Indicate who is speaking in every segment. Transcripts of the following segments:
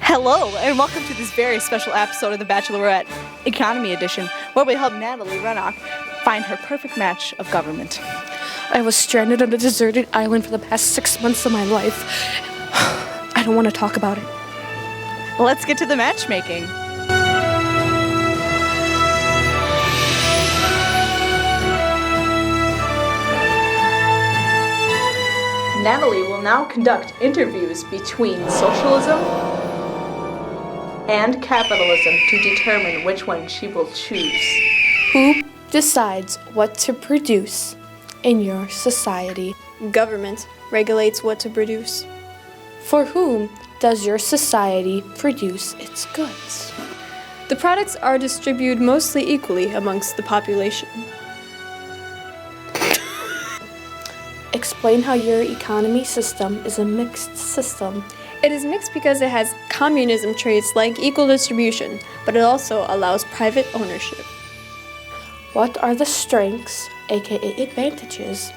Speaker 1: Hello, and welcome to this very special episode of the Bachelorette Economy Edition, where we help Natalie Rennock find her perfect match of government.
Speaker 2: I was stranded on a deserted island for the past 6 months of my life. I don't want to talk about it.
Speaker 1: Let's get to the matchmaking. Natalie will now conduct interviews between socialism and capitalism to determine which one she will choose.
Speaker 2: Who decides what to produce in your society?
Speaker 3: Government regulates what to produce.
Speaker 2: For whom does your society produce its goods?
Speaker 3: The products are distributed mostly equally amongst the population.
Speaker 2: Explain how your economy system is a mixed system.
Speaker 3: It is mixed because it has communism traits like equal distribution, but it also allows private ownership.
Speaker 2: What are the strengths, aka advantages,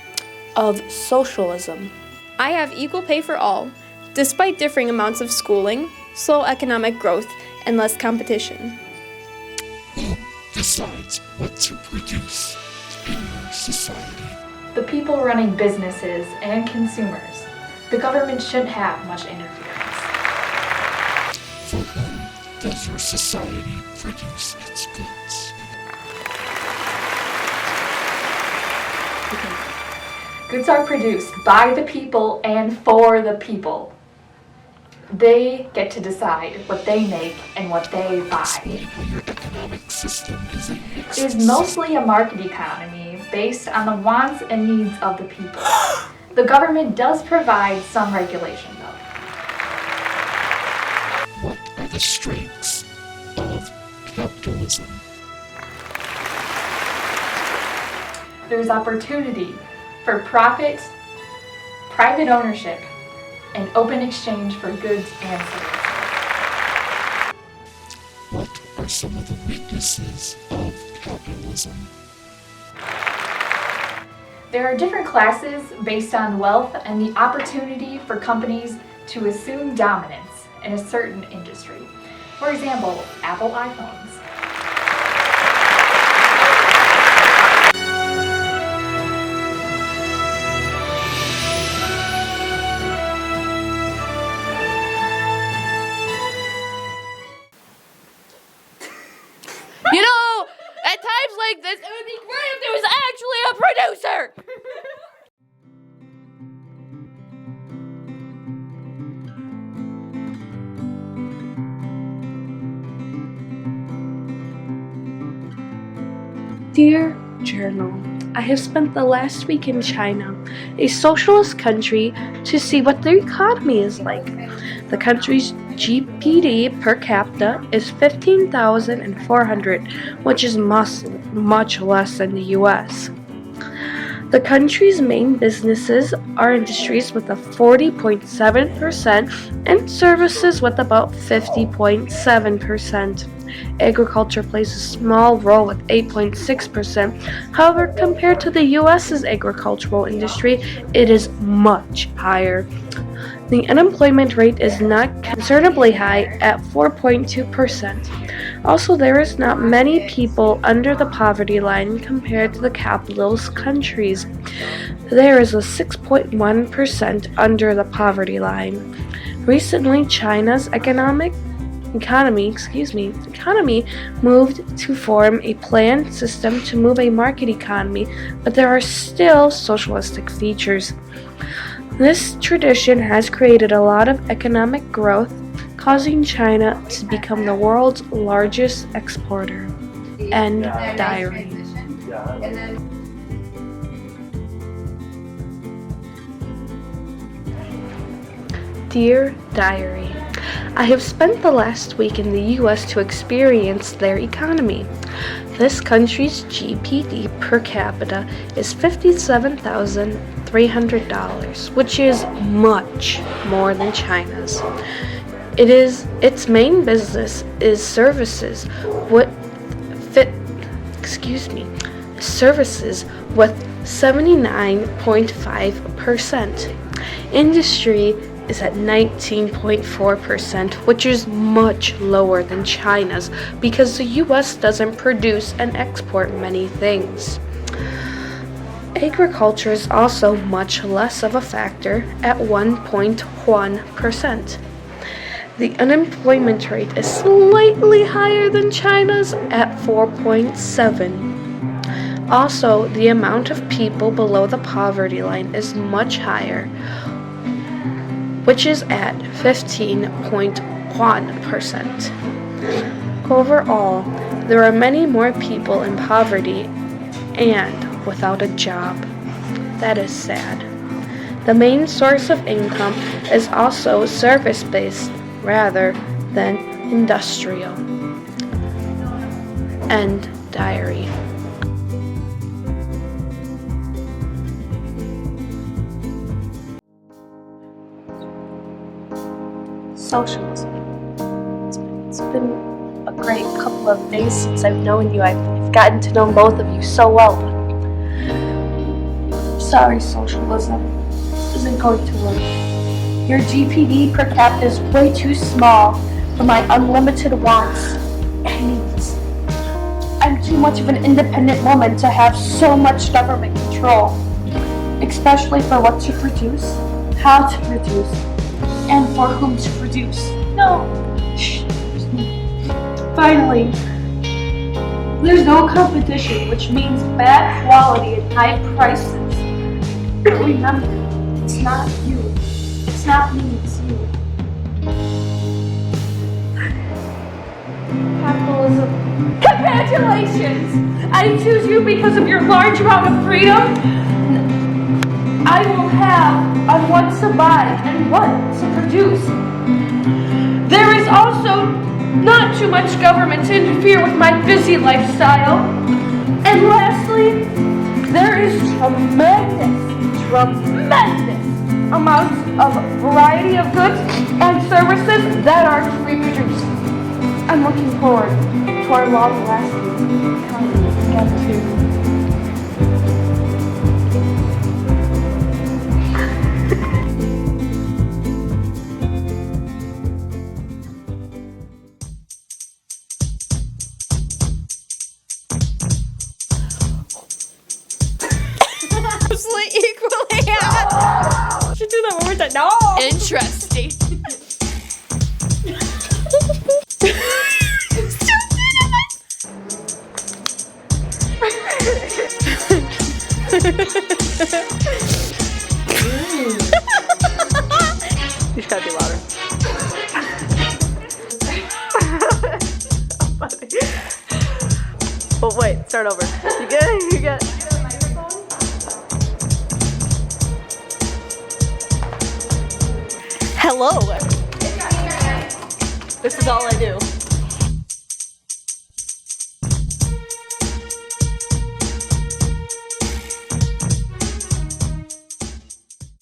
Speaker 2: of socialism?
Speaker 3: I have equal pay for all, despite differing amounts of schooling, slow economic growth, and less competition.
Speaker 4: Who decides what to produce in your society?
Speaker 5: The people running businesses and consumers. The government shouldn't have much interference.
Speaker 4: For whom does your society produce its goods?
Speaker 5: Goods are produced by the people and for the people. They get to decide what they make and what they buy.
Speaker 4: Explain how your economic system is a mixed
Speaker 5: It is mostly a market economy based on the wants and needs of the people. The government does provide some regulation, though.
Speaker 4: What are the strengths of capitalism?
Speaker 5: There's opportunity for profit, private ownership, and open exchange for goods and services.
Speaker 4: What are some of the weaknesses of capitalism?
Speaker 5: There are different classes based on wealth and the opportunity for companies to assume dominance in a certain industry. For example, Apple iPhones.
Speaker 2: You know, at times like this, it would be great if there was actually a producer! Dear Journal, I have spent the last week in China, a socialist country, to see what their economy is like. The country's GDP per capita is 15,400, which is much less than the US. The country's main businesses are industries with a 40.7% and services with about 50.7%. Agriculture plays a small role with 8.6%. However, compared to the US's agricultural industry, it is much higher. The unemployment rate is not considerably high at 4.2%. Also, there is not many people under the poverty line compared to the capitalist countries. There is a 6.1% under the poverty line. Recently, China's economy moved to form a planned system to move a market economy, but there are still socialistic features. This tradition has created a lot of economic growth, causing China to become the world's largest exporter. End diary. Dear Diary, I have spent the last week in the US to experience their economy. This country's GDP per capita is $57,300, which is much more than China's. Its main business is services with 79.5%. Industry is at 19.4%, which is much lower than China's because the US doesn't produce and export many things. Agriculture is also much less of a factor at 1.1%. The unemployment rate is slightly higher than China's at 4.7%. Also, the amount of people below the poverty line is much higher, which is at 15.1%. Overall, there are many more people in poverty and without a job. That is sad. The main source of income is also service-based rather than industrial. End diary.
Speaker 6: Socialism. It's been a great couple of days since I've known you. I've gotten to know both of you so well. But sorry, socialism isn't going to work. Your GPD per capita is way too small for my unlimited wants and needs. I'm too much of an independent woman to have so much government control, especially for what to produce, how to produce, and for whom to produce. No. Finally, there's no competition, which means bad quality and high prices. But remember, it's not you. It's not me, it's you. Capitalism. Congratulations! I choose you because of your large amount of freedom I will have on what to buy and what to produce. There is also not too much government to interfere with my busy lifestyle. And lastly, there is tremendous amounts of variety of goods and services that are to be produced. I'm looking forward to our long-lasting economy again too.
Speaker 3: Equally. Should do that one more time. No. Interesting.
Speaker 1: You gotta be louder. Well, wait, start over. You get it? You get it? Hello. This is all I do.